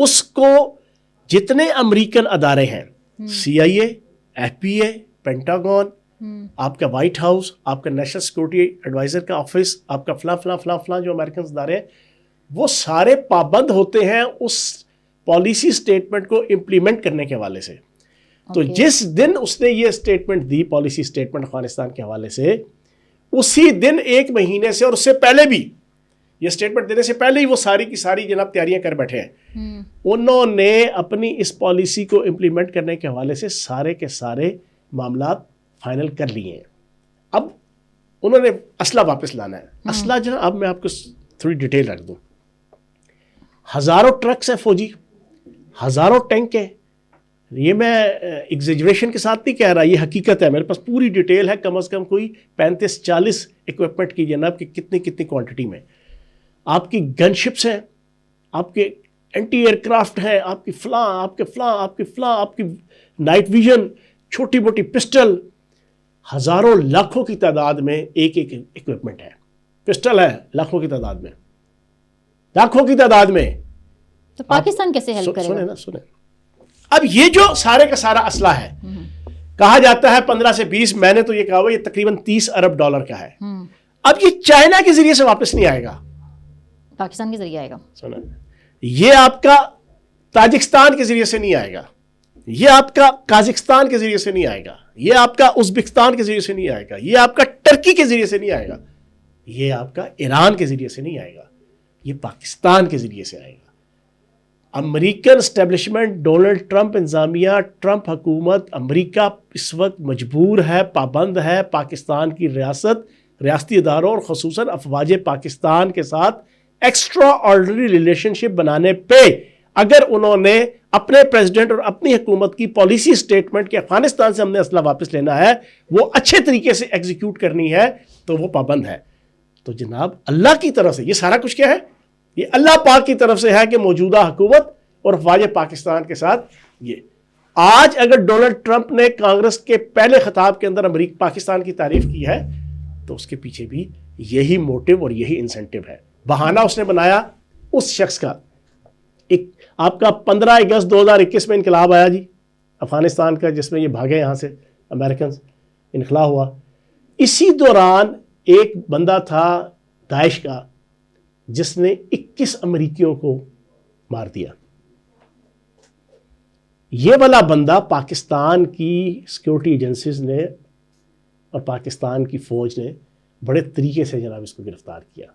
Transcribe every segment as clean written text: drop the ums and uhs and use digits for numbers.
اس کو جتنے امریکن ادارے ہیں, CIA, FBA, پینٹاگون, آپ کا وائٹ ہاؤس, آپ کا نیشنل سیکورٹی ایڈوائزر کا آفس, آپ کا فلاں جو امریکن ادارے ہیں, وہ سارے پابند ہوتے ہیں اس پالیسی سٹیٹمنٹ کو امپلیمنٹ کرنے کے حوالے سے. تو جس دن اس نے یہ سٹیٹمنٹ دی, پالیسی سٹیٹمنٹ افغانستان کے حوالے سے, اسی دن 1 مہینے سے اور اس سے پہلے بھی, یہ سٹیٹمنٹ دینے سے پہلے ہی وہ ساری کی ساری جناب تیاریاں کر بیٹھے ہیں. انہوں نے اپنی اس پالیسی کو امپلیمنٹ کرنے کے حوالے سے سارے کے سارے معاملات فائنل کر لیے ہیں. اب انہوں نے اسلحہ واپس لانا ہے. اسلحہ جو اب میں آپ کو تھوڑی ڈیٹیل رکھ دوں. ہزاروں ٹرکس ہیں فوجی, ہزاروں ٹینک ہیں. یہ میں ایگزیجریشن کے ساتھ نہیں کہہ رہا, یہ حقیقت ہے. میرے پاس پوری ڈیٹیل ہے, کم از کم کوئی 35-40 اکوپمنٹ کی جناب کہ کتنی کوانٹٹی میں. آپ کی گن شپس ہیں, آپ کے اینٹی ایئر کرافٹ ہیں, آپ کی فلاں, آپ کی نائٹ ویژن, چھوٹی موٹی پسٹل, ہزاروں لاکھوں کی تعداد میں ایک اکوپمنٹ ہے. پسٹل ہے لاکھوں کی تعداد میں. تو پاکستان کیسے ہیلپ کرے گا؟ سنیں. اب یہ جو سارے کا سارا اسلحہ ہے, کہا جاتا ہے 15 سے 20, میں نے تو یہ کہا ہوا یہ تقریباً $30 ارب کا ہے. اب یہ چائنا کے ذریعے سے واپس نہیں آئے گا, پاکستان کے ذریعے آئے گا. سنیں, یہ آپ کا تاجکستان کے ذریعے سے نہیں آئے گا, یہ آپ کا قازقستان کے ذریعے سے نہیں آئے گا, یہ آپ کا ازبکستان کے ذریعے سے نہیں آئے گا, یہ آپ کا ٹرکی کے ذریعے سے نہیں آئے گا, یہ آپ کا ایران کے ذریعے سے نہیں آئے گا, یہ پاکستان کے ذریعے سے آئے گا. امریکن اسٹیبلشمنٹ, ڈونلڈ ٹرمپ انتظامیہ, ٹرمپ حکومت, امریکہ اس وقت مجبور ہے, پابند ہے پاکستان کی ریاستی اداروں اور خصوصاً افواج پاکستان کے ساتھ ایکسٹرا آرڈنری ریلیشن شپ بنانے پہ. اگر انہوں نے اپنے پریزیڈنٹ اور اپنی حکومت کی پالیسی سٹیٹمنٹ کہ افغانستان سے ہم نے اسلحہ واپس لینا ہے وہ اچھے طریقے سے ایگزیکیوٹ کرنی ہے, تو وہ پابند ہے. تو جناب اللہ کی طرف سے یہ سارا کچھ کیا ہے, یہ اللہ پاک کی طرف سے ہے کہ موجودہ حکومت اور افواج پاکستان کے ساتھ یہ. آج اگر ڈونلڈ ٹرمپ نے کانگریس کے پہلے خطاب کے اندر پاکستان کی تعریف کی ہے تو اس کے پیچھے بھی یہی موٹیو اور یہی انسینٹیو ہے. بہانہ اس نے بنایا اس شخص کا, ایک آپ کا 15 اگست 2021 میں انقلاب آیا جی افغانستان کا, جس میں یہ بھاگے یہاں سے امریکنز, انخلا ہوا. اسی دوران ایک بندہ تھا داعش کا جس نے 21 امریکیوں کو مار دیا. یہ والا بندہ پاکستان کی سیکورٹی ایجنسیز نے اور پاکستان کی فوج نے بڑے طریقے سے جناب اس کو گرفتار کیا.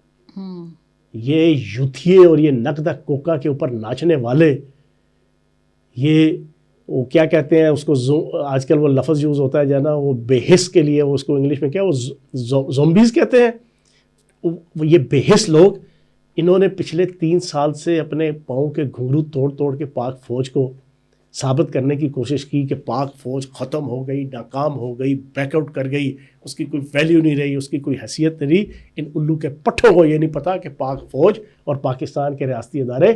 یہ یوتھیے اور یہ نقدہ کوکا کے اوپر ناچنے والے, یہ وہ کیا کہتے ہیں اس کو, آج کل وہ لفظ یوز ہوتا ہے جو ہے نا وہ بے حس کے لیے, وہ اس کو انگلش میں کیا وہ زومبیز کہتے ہیں. یہ بے حس لوگ, انہوں نے پچھلے 3 سال سے اپنے پاؤں کے گھنگرو توڑ کے پاک فوج کو ثابت کرنے کی کوشش کی کہ پاک فوج ختم ہو گئی, ناکام ہو گئی, بیک آؤٹ کر گئی, اس کی کوئی ویلیو نہیں رہی, اس کی کوئی حیثیت نہیں رہی. ان الو کے پٹھوں کو یہ نہیں پتا کہ پاک فوج اور پاکستان کے ریاستی ادارے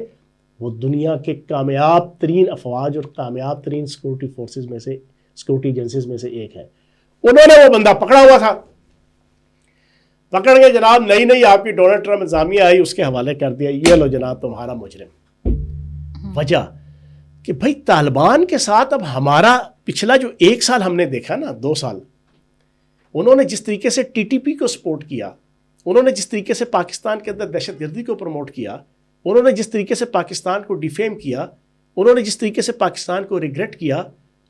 وہ دنیا کے کامیاب ترین افواج اور کامیاب ترین سیکورٹی فورسز میں سے, سیکورٹی ایجنسیز میں سے ایک ہے. انہوں نے وہ بندہ پکڑا ہوا تھا, پکڑ کے جناب نئی آپ کی ڈونلڈ ٹرمپ انتظامیہ آئی, اس کے حوالے کر دیا, یہ لو جناب تمہارا مجرم. وجہ کہ بھائی طالبان کے ساتھ اب ہمارا پچھلا جو 1 سال ہم نے دیکھا نا, 2 سال, انہوں نے جس طریقے سے TTP کو سپورٹ کیا, انہوں نے جس طریقے سے پاکستان کے اندر دہشت گردی کو پروموٹ کیا, انہوں نے جس طریقے سے پاکستان کو ڈیفیم کیا, انہوں نے جس طریقے سے پاکستان کو ریگریٹ کیا,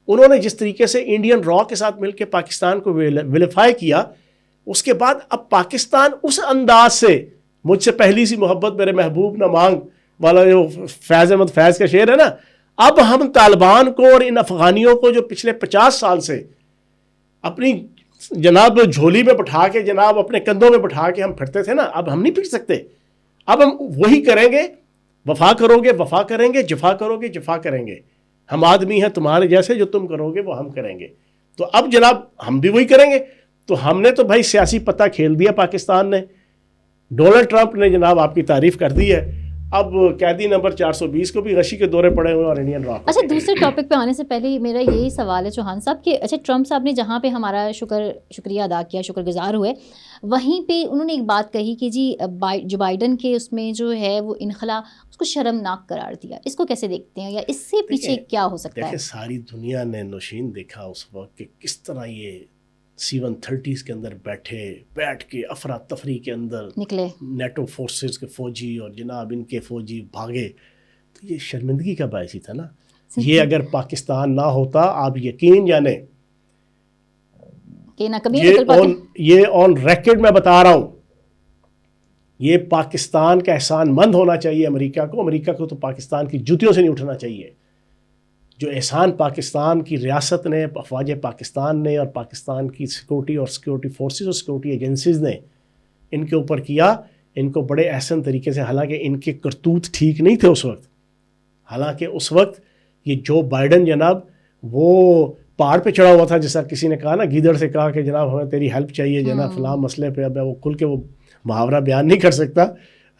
انہوں نے جس طریقے سے انڈین را کے ساتھ مل کے پاکستان کو ویلیفائی کیا, اس کے بعد اب پاکستان اس انداز سے مجھ سے پہلی سی محبت میرے محبوب نہ مانگ والا جو فیض احمد فیض کا شعر ہے نا, اب ہم طالبان کو اور ان افغانیوں کو جو پچھلے 50 سال سے اپنی جناب جھولی میں بٹھا کے, جناب اپنے کندھوں میں بٹھا کے ہم پھرتے تھے نا, اب ہم نہیں پھر سکتے. اب ہم وہی کریں گے, وفا کرو گے وفا کریں گے, جفا کرو گے جفا کریں گے. ہم آدمی ہیں تمہارے جیسے, جو تم کرو گے وہ ہم کریں گے. تو اب جناب ہم بھی وہی کریں گے. تو ہم نے تو بھائی سیاسی پتہ کھیل دیا پاکستان نے, ڈونلڈ ٹرمپ نے جناب آپ کی تعریف کر دی ہے, اب قیدی نمبر 420 کو بھی غشی کے دورے پڑے ہوئے اور انڈین را. اچھا دوسرے ٹاپک پہ آنے سے پہلے میرا یہی سوال ہے چوہان صاحب کہ اچھا ٹرمپ صاحب نے جہاں پہ ہمارا شکریہ ادا کیا، شکر گزار ہوئے، وہیں پہ انہوں نے ایک بات کہی کہ جی جو بائیڈن کے اس میں جو ہے وہ انخلا اس کو شرمناک قرار دیا. اس کو کیسے دیکھتے ہیں یا اس سے پیچھے کیا ہو سکتا ہے؟ دیکھیں ساری دنیا نے نوشین دیکھا اس وقت کہ کس طرح یہ C-130 کے اندر بیٹھ کے افراتفری کے اندر نکلے نیٹو فورسز کے فوجی اور جناب ان کے فوجی بھاگے. تو یہ شرمندگی کا باعث ہی تھا نا. یہ اگر پاکستان نہ ہوتا آپ یقین جانیں کہ نہ کبھی نکل پاتے. یہ آن ریکارڈ میں بتا رہا ہوں، یہ پاکستان کا احسان مند ہونا چاہیے امریکہ کو. امریکہ کو تو پاکستان کی جوتیوں سے نہیں اٹھنا چاہیے. جو احسان پاکستان کی ریاست نے، افواج پاکستان نے اور پاکستان کی سیکورٹی اور سیکورٹی فورسز اور سیکورٹی ایجنسیز نے ان کے اوپر کیا، ان کو بڑے احسن طریقے سے، حالانکہ ان کے کرتوت ٹھیک نہیں تھے اس وقت. حالانکہ اس وقت یہ جو بائیڈن جناب وہ پہاڑ پہ چڑھا ہوا تھا، جیسا کسی نے کہا نا، گیدڑ سے کہا کہ جناب ہمیں تیری ہیلپ چاہیے جناب فلاں مسئلے پہ. اب وہ کھل کے وہ محاورہ بیان نہیں کر سکتا،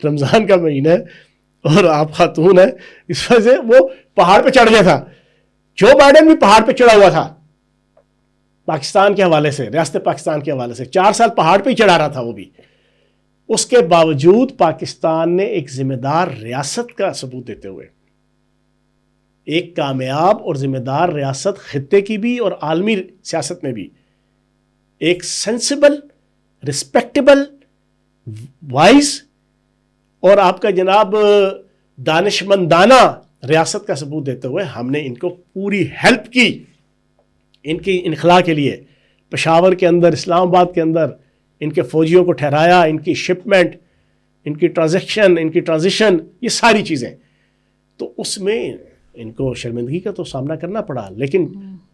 رمضان کا مہینہ ہے اور آپ خاتون ہیں، اس وجہ سے وہ پہاڑ پہ چڑھ گیا تھا. جو بائیڈن بھی پہاڑ پہ چڑھا ہوا تھا پاکستان کے حوالے سے، ریاست پاکستان کے حوالے سے 4 سال پہاڑ پہ ہی چڑھا رہا تھا وہ بھی. اس کے باوجود پاکستان نے ایک ذمہ دار ریاست کا ثبوت دیتے ہوئے، ایک کامیاب اور ذمہ دار ریاست خطے کی بھی اور عالمی سیاست میں بھی، ایک سینسیبل، رسپیکٹیبل، وائز اور آپ کا جناب دانشمندانہ ریاست کا ثبوت دیتے ہوئے ہم نے ان کو پوری ہیلپ کی ان کی انخلا کے لیے. پشاور کے اندر، اسلام آباد کے اندر ان کے فوجیوں کو ٹھہرایا، ان کی شپمنٹ، ان کی ٹرانزیکشن، ان کی ٹرانزیشن، یہ ساری چیزیں. تو اس میں ان کو شرمندگی کا تو سامنا کرنا پڑا، لیکن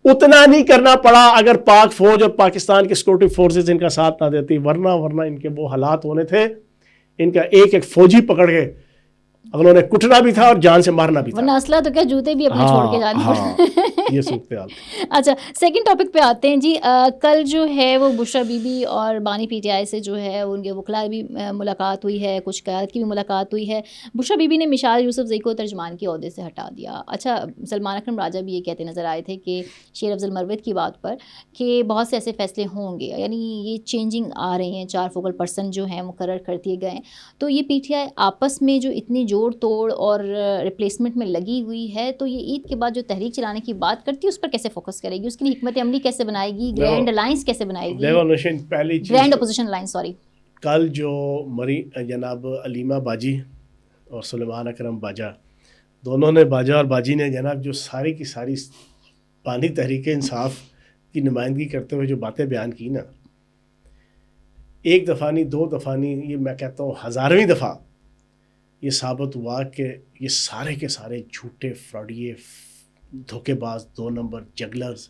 اتنا نہیں کرنا پڑا اگر پاک فوج اور پاکستان کی سیکورٹی فورسز ان کا ساتھ نہ دیتی. ورنہ ان کے وہ حالات ہونے تھے، ان کا ایک فوجی پکڑ کے انہوں نے کٹنا بھی تھا اور جان سے مارنا بھی تھا. ورنہ اسلحہ تو کیا جوتے بھی اپنے چھوڑ کے جانے پڑے. یہ صورتحال. اچھا سیکنڈ ٹاپک پہ آتے ہیں جی. کل جو ہے وہ بشرا بی بی اور بانی پی ٹی آئی سے جو ہے ان کے وکلاء بھی ملاقات ہوئی ہے، کچھ قیادت کی بھی ملاقات ہوئی ہے. بشرا بی بی نے مشال یوسف زئی کو ترجمان کے عہدے سے ہٹا دیا. اچھا سلمان اکرم راجہ بھی یہ کہتے نظر آئے تھے کہ شیر افضل مروت کی بات پر کہ بہت سے ایسے فیصلے ہوں گے، یعنی یہ چینجنگ آ رہی ہیں، 4 فوکل پرسن جو ہیں مقرر کر دیے گئے ہیں. تو یہ پی ٹی آئی آپس میں جو اتنی جوڑ توڑ اور ریپلیسمنٹ میں لگی ہوئی ہے، تو یہ عید کے بعد جو تحریک چلانے کی بات کرتی ہے اس پر کیسے فوکس کرے گی؟ اس کے لیے حکمت عملی کیسے بنائے گی؟ گرینڈ الائنس کیسے بنائے گی؟ Grand opposition alliance. سوری، کل جو جناب علیمہ باجی اور سلیمان اکرم باجا، دونوں نے، باجا اور باجی نے جناب جو ساری کی ساری بانی تحریک انصاف کی نمائندگی کرتے ہوئے جو باتیں بیان کی نا، ایک دفعہ نہیں، 2 دفعہ نہیں، یہ میں کہتا ہوں 1000ویں دفعہ یہ ثابت ہوا کہ یہ سارے کے سارے جھوٹے فراڈیے، دھوکے باز، 2 نمبر جگلرز،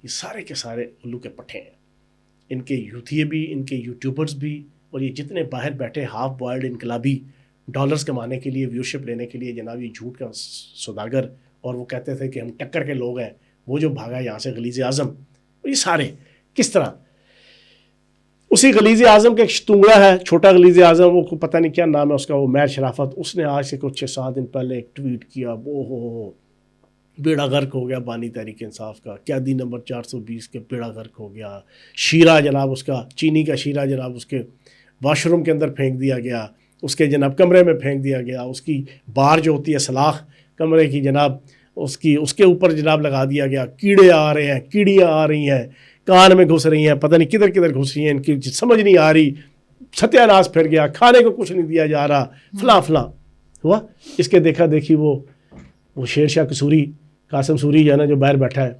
یہ سارے کے سارے الو کے پٹھے ہیں. ان کے یوتھیے بھی، ان کے یوٹیوبرز بھی، اور یہ جتنے باہر بیٹھے ہاف بوائلڈ انقلابی ڈالرز کمانے کے لیے، ویورشپ لینے کے لیے جناب یہ جھوٹ کا سوداگر، اور وہ کہتے تھے کہ ہم ٹکر کے لوگ ہیں، وہ جو بھاگا یہاں سے غلیظ اعظم، یہ سارے کس طرح اسی غلیظ اعظم کا ایک شتونگڑا ہے، چھوٹا غلیظ اعظم، وہ پتہ نہیں کیا نام ہے اس کا، وہ میر شرافت، اس نے آج سے کچھ 6-7 دن پہلے ایک ٹویٹ کیا، وہ ہو بیڑا غرق ہو گیا بانی تحریک انصاف کا، قیدی نمبر 420 کے بیڑا غرق ہو گیا. شیرہ جناب اس کا، چینی کا شیرہ جناب اس کے واش روم کے اندر پھینک دیا گیا، اس کے جناب کمرے میں پھینک دیا گیا، اس کی بار جو ہوتی ہے سلاخ کمرے کی جناب اس کے اوپر جناب لگا دیا گیا. کیڑے آ رہے ہیں، کیڑیاں آ رہی ہیں، کان میں گھس رہی ہیں، پتہ نہیں کدھر کدھر گھس رہی ہیں، ان کی سمجھ نہیں آ رہی، ستیہ ناس پھر گیا، کھانے کو کچھ نہیں دیا جا رہا، فلاں فلاں ہوا. اس کے دیکھا دیکھی وہ شیر شاہ قصوری، قاسم سوری جو ہے نا، جو باہر بیٹھا ہے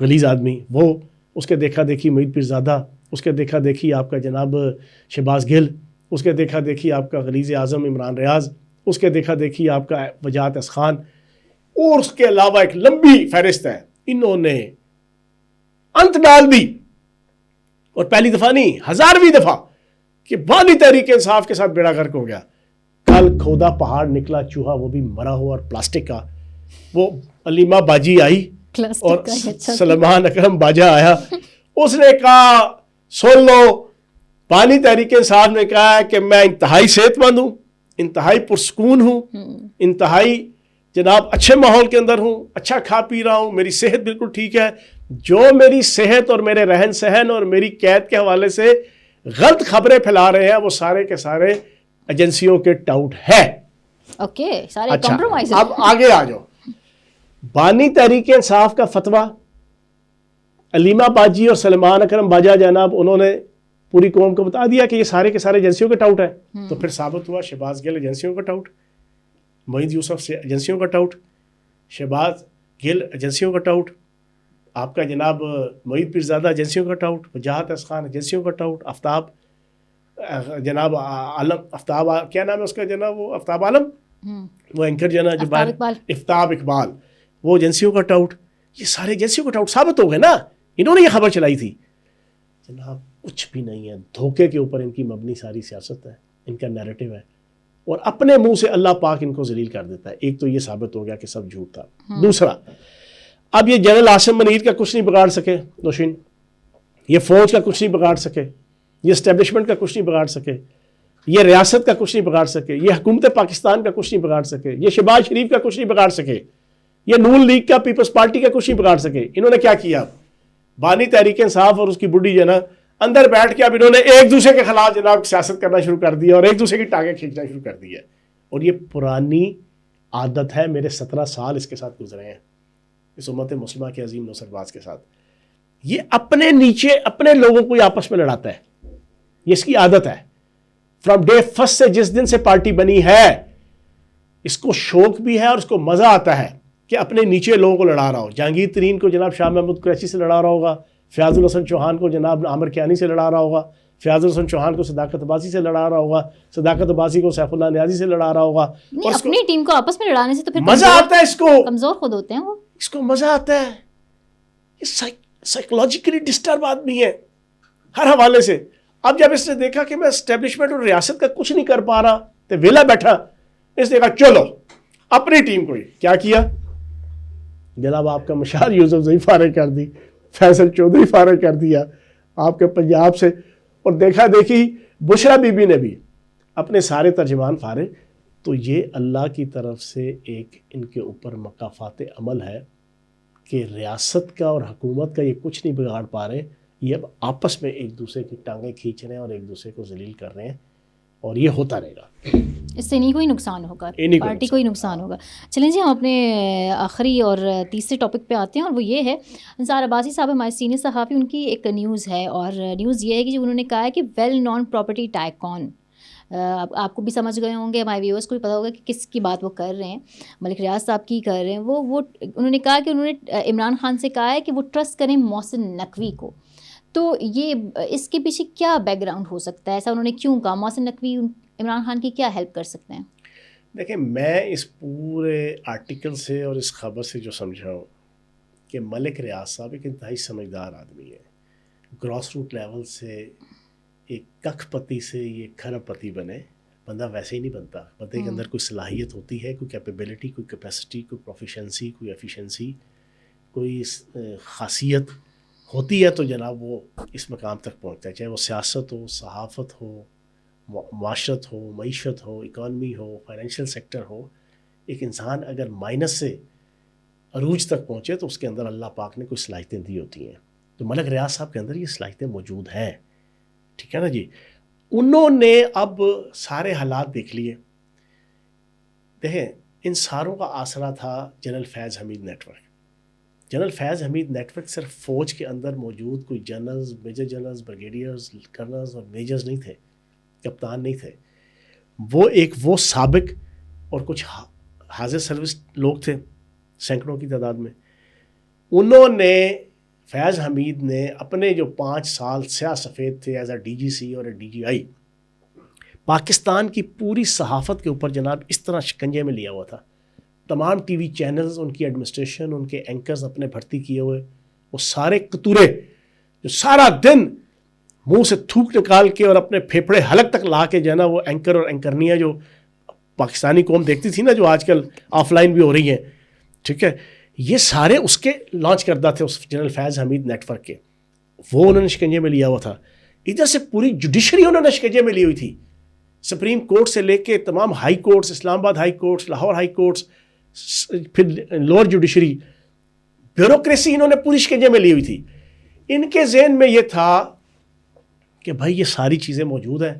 غلیظ آدمی، وہ اس کے دیکھا دیکھی معید پیرزادہ، اس کے دیکھا دیکھی آپ کا جناب شہباز گل، اس کے دیکھا دیکھی آپ کا غلیظ اعظم عمران ریاض، اس کے دیکھا دیکھی آپ کا وجاہت اسخان، اور اس کے علاوہ ایک لمبی فہرست ہے. انہوں نے انت ڈال دی، اور پہلی دفعہ نہیں 1000ویں دفعہ کہ بانی تحریک انصاف کے ساتھ بیڑا غرق ہو گیا. کل کھودا پہاڑ نکلا چوہا، وہ بھی مرا ہوا اور پلاسٹک کا. وہ علیمہ باجی آئی اور سلمان اکرم باجا آیا، اس نے کہا سن لو، بانی تحریک انصاف نے کہا ہے کہ میں انتہائی صحت مند ہوں، انتہائی پرسکون ہوں, انتہائی جناب اچھے ماحول کے اندر ہوں, اچھا کھا پی رہا ہوں, میری صحت بالکل ٹھیک ہے. جو میری صحت اور میرے رہن سہن اور میری قید کے حوالے سے غلط خبریں پھیلا رہے ہیں وہ سارے کے سارے ایجنسیوں کے ٹاؤٹ ہے. اوکے, سارے کمپرومائز. اب آگے آ جاؤ. بانی تحریک انصاف کا فتویٰ علیمہ باجی اور سلمان اکرم باجا جناب, انہوں نے پوری قوم کو بتا دیا کہ یہ سارے کے سارے ایجنسیوں کے ٹاؤٹ ہیں. تو پھر ثابت ہوا شہباز گل ایجنسیوں کا ٹاؤٹ, معید یوسف سے ایجنسیوں کا ٹاؤٹ, شہباز گل ایجنسیوں کا ٹاؤٹ, آپ کا جناب معید پیرزادہ ایجنسیوں کا ٹاؤٹ, وجاہت احسان ایجنسیوں کا ٹاؤٹ, آفتاب جناب عالم, آفتاب کیا نام ہے اس کا جناب, وہ آفتاب عالم, وہ اینکر جناب جو آفتاب اقبال, وہ ایجنسیوں کا ٹاؤٹ. یہ سارے ایجنسیوں کا ٹاؤٹ ثابت ہو گئے نا, انہوں نے یہ خبر چلائی تھی. جناب کچھ بھی نہیں ہے, دھوکے کے اوپر ان کی مبنی ساری سیاست ہے, ان کا نیریٹو ہے, اور اپنے منہ سے اللہ پاک ان کو ذلیل کر دیتا ہے. ایک تو یہ ثابت ہو گیا کہ سب جھوٹ تھا. دوسرا, اب یہ جنرل عاصم منیر کا کچھ نہیں بگاڑ سکے نوشین, یہ فوج کا کچھ نہیں بگاڑ سکے, یہ اسٹیبلشمنٹ کا کچھ نہیں بگاڑ سکے, یہ ریاست کا کچھ نہیں بگاڑ سکے, یہ حکومت پاکستان کا کچھ نہیں بگاڑ سکے, یہ شہباز شریف کا کچھ نہیں بگاڑ سکے, یہ نون لیگ کا, پیپلز پارٹی کا کچھ نہیں بگاڑ سکے. انہوں نے کیا کیا, بانی تحریک انصاف اور اس کی بڈھی جنا اندر بیٹھ کے اب انہوں نے ایک دوسرے کے خلاف جناب سیاست کرنا شروع کر دیا اور ایک دوسرے کی ٹانگیں کھینچنا شروع کر دیا. اور یہ پرانی عادت ہے, میرے 17 سال اس کے ساتھ گزرے ہیں, اس امت مسلمہ کے عظیم نصرباز کے ساتھ. یہ اپنے نیچے اپنے لوگوں کو آپس میں لڑاتا ہے, یہ اس کی عادت ہے فرام ڈے فرسٹ سے. جس دن سے پارٹی بنی ہے اس کو شوق بھی ہے اور اس کو مزہ آتا ہے کہ اپنے نیچے لوگوں کو لڑا رہا ہو. جہانگیر ترین کو جناب شاہ محمود قریشی سے لڑا رہا ہوگا, فیاض الحسن چوہان کو جناب عامر کیانی سے لڑا رہا ہوگا, فیاض الحسن چوہان کو صداقت عباسی سے لڑا رہا ہوگا, صداقت عباسی کو سیف اللہ نیازی سے لڑا رہا ہوگا. اور اپنی ٹیم کو آپس میں لڑانے سے تو پھر مزہ آتا ہے, اس کو کمزور خود ہوتے ہیں, وہ اس کو مزہ آتا ہے. یہ سائیکولوجیکلی ڈسٹرب آدمی ہے ہر حوالے سے. اب جب اس نے دیکھا کہ میں اسٹیبلشمنٹ اور ریاست کا کچھ نہیں کر پا رہا تو ویلا بیٹھا, اس نے کہا چلو اپنی ٹیم کو ہی کیا کیا جناب, آپ کا مشار یوسف زئی فارغ کر دی, فیصل چودھری فارغ کر دیا آپ کے پنجاب سے, اور دیکھا دیکھی بشرا بی بی نے بھی اپنے سارے ترجمان فارغ. تو یہ اللہ کی طرف سے ایک ان کے اوپر مکافات عمل ہے کہ ریاست کا اور حکومت کا یہ کچھ نہیں بگاڑ پا رہے, یہ اب آپس میں ایک دوسرے کی ٹانگیں کھینچ رہے ہیں اور ایک دوسرے کو ذلیل کر رہے ہیں, اور یہ ہوتا رہے گا. اس سے نہیں کوئی نقصان ہوگا, پارٹی کو ہی نقصان ہوگا. چلیں جی, ہم اپنے آخری اور تیسرے ٹاپک پہ آتے ہیں, اور وہ یہ ہے انصار عباسی صاحب ہمارے سینئر صحافی, ان کی ایک نیوز ہے, اور نیوز یہ ہے کہ انہوں نے کہا ہے کہ ویل نون پراپرٹی ٹائکون, آپ کو بھی سمجھ گئے ہوں گے, ہمارے ویورس کو بھی پتا ہوگا کہ کس کی بات وہ کر رہے ہیں, ملک ریاض صاحب کی کر رہے ہیں. وہ انہوں نے کہا کہ انہوں نے عمران خان سے کہا ہے کہ وہ ٹرسٹ کریں محسن نقوی کو. تو یہ اس کے پیچھے کیا بیک گراؤنڈ ہو سکتا ہے, ایسا انہوں نے کیوں کہا, محسن نقوی عمران خان کی کیا ہیلپ کر سکتے ہیں؟ دیکھیں, میں اس پورے آرٹیکل سے اور اس خبر سے جو سمجھا ہوں کہ ملک ریاض صاحب ایک انتہائی سمجھدار آدمی ہے. گراس روٹ لیول سے ایک ککھ پتی سے یہ کھرب پتی بنے, بندہ ویسے ہی نہیں بنتا. بندے کے اندر کوئی صلاحیت ہوتی ہے, کوئی کیپیبلٹی, کوئی کیپیسٹی, کوئی پروفیشنسی, کوئی ایفیشنسی, کوئی خاصیت ہوتی ہے تو جناب وہ اس مقام تک پہنچتا ہے, چاہے وہ سیاست ہو, صحافت ہو, معاشرت ہو, معیشت ہو, اکانومی ہو, فائنینشیل سیکٹر ہو. ایک انسان اگر مائنس سے عروج تک پہنچے تو اس کے اندر اللہ پاک نے کوئی صلاحیتیں دی ہوتی ہیں. تو ملک ریاض صاحب کے اندر یہ صلاحیتیں موجود ہیں, ٹھیک ہے نا جی. انہوں نے اب سارے حالات دیکھ لیے. دیکھیں, ان ساروں کا آسرا تھا جنرل فیض حمید نیٹ ورک. جنرل فیض حمید نیٹ ورک صرف فوج کے اندر موجود کوئی generals, major generals, brigadiers, kernels اور میجرز نہیں تھے, کپتان نہیں تھے. وہ سابق اور کچھ حاضر سروس لوگ تھے سینکڑوں کی تعداد میں. انہوں نے, فیض حمید نے اپنے جو 5 سال سیاہ سفید تھے ایز اے ڈی جی سی اور ڈی جی آئی, پاکستان کی پوری صحافت کے اوپر جناب اس طرح شکنجے میں لیا ہوا تھا. تمام ٹی وی چینلز, ان کی ایڈمنسٹریشن, ان کے اینکرز اپنے بھرتی کیے ہوئے, وہ سارے کتورے جو سارا دن منہ سے تھوک نکال کے اور اپنے پھیپھڑے حلق تک لا کے جو ہے نا وہ اینکر اور اینکرنیاں جو پاکستانی قوم دیکھتی تھی نا, جو آج کل آف لائن بھی ہو رہی ہیں, ٹھیک ہے, یہ سارے اس کے لانچ کردہ تھے اس جنرل فیض حمید نیٹ ورک کے. وہ انہوں نے شکنجے میں لیا ہوا تھا. ادھر سے پوری جوڈیشری انہوں نے شکنجے میں لی ہوئی تھی. سپریم کورٹ سے لے کے تمام ہائی کورٹس، اسلام آباد high courts, Lahore high courts, پھر لوور جوڈیشری، بیوروکریسی انہوں نے پوری شکنجے میں لی ہوئی تھی. ان کے ذہن میں یہ تھا کہ بھائی یہ ساری چیزیں موجود ہیں،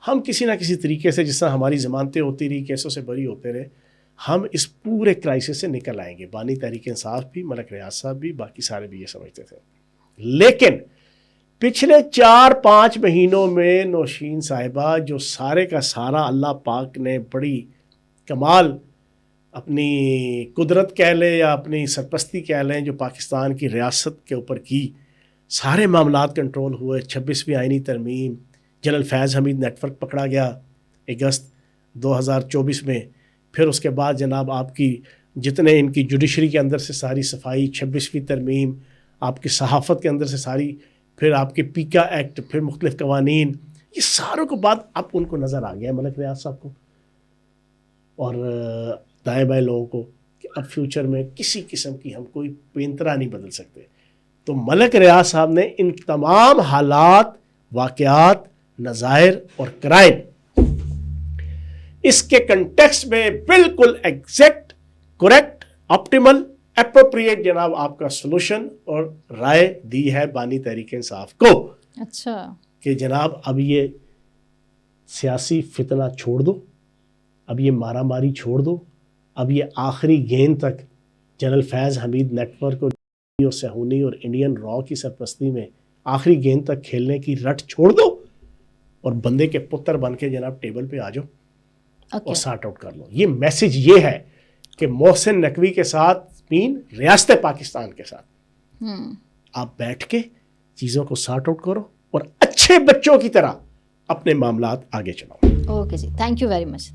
ہم کسی نہ کسی طریقے سے، جس طرح ہماری ضمانتیں ہوتی رہی، کیسوں سے بری ہوتے رہے، ہم اس پورے کرائسس سے نکل آئیں گے. بانی تحریک انصاف بھی، ملک ریاض صاحب بھی، باقی سارے بھی یہ سمجھتے تھے. لیکن پچھلے 4-5 مہینوں میں نوشین صاحبہ جو سارے کا سارا اللہ پاک نے بڑی کمال اپنی قدرت کہہ لیں یا اپنی سرپرستی کہہ لیں جو پاکستان کی ریاست کے اوپر کی، سارے معاملات کنٹرول ہوئے. 26ویں آئینی ترمیم، جنرل فیض حمید نیٹ ورک پکڑا گیا اگست 2024 میں. پھر اس کے بعد جناب آپ کی جتنے ان کی جوڈیشری کے اندر سے ساری صفائی، 26ویں ترمیم، آپ کی صحافت کے اندر سے ساری، پھر آپ کے پیکا ایکٹ، پھر مختلف قوانین، یہ ساروں کو بعد اب ان کو نظر آ گیا ملک ریاض صاحب کو اور دائیں بائیں لوگوں کو کہ اب فیوچر میں کسی قسم کی ہم کوئی پینترا نہیں بدل سکتے. تو ملک ریاض صاحب نے ان تمام حالات، واقعات، نظائر اور کرائم اس کے کنٹیکسٹ میں بالکل ایگزیکٹ، کریکٹ، آپٹیمل، اپروپریٹ جناب آپ کا سولوشن اور رائے دی ہے بانی تحریک انصاف کو. اچھا کہ جناب اب یہ سیاسی فتنہ چھوڑ دو، اب یہ مارا ماری چھوڑ دو، اب یہ آخری گیند تک جنرل فیض حمید نیٹ ورک اور سہونی اور انڈین را کی سرپرستی میں آخری گیند تک کھیلنے کی رٹ چھوڑ دو اور بندے کے پتر بن کے جناب ٹیبل پہ آ جاؤ اور سارٹ آؤٹ کر لو. یہ میسج یہ ہے کہ محسن نقوی کے ساتھ ریاست پاکستان کے ساتھ آپ بیٹھ کے چیزوں کو سارٹ آؤٹ کرو اور اچھے بچوں کی طرح اپنے معاملات آگے چلاؤ. اوکے جی، تھینک یو ویری مچ.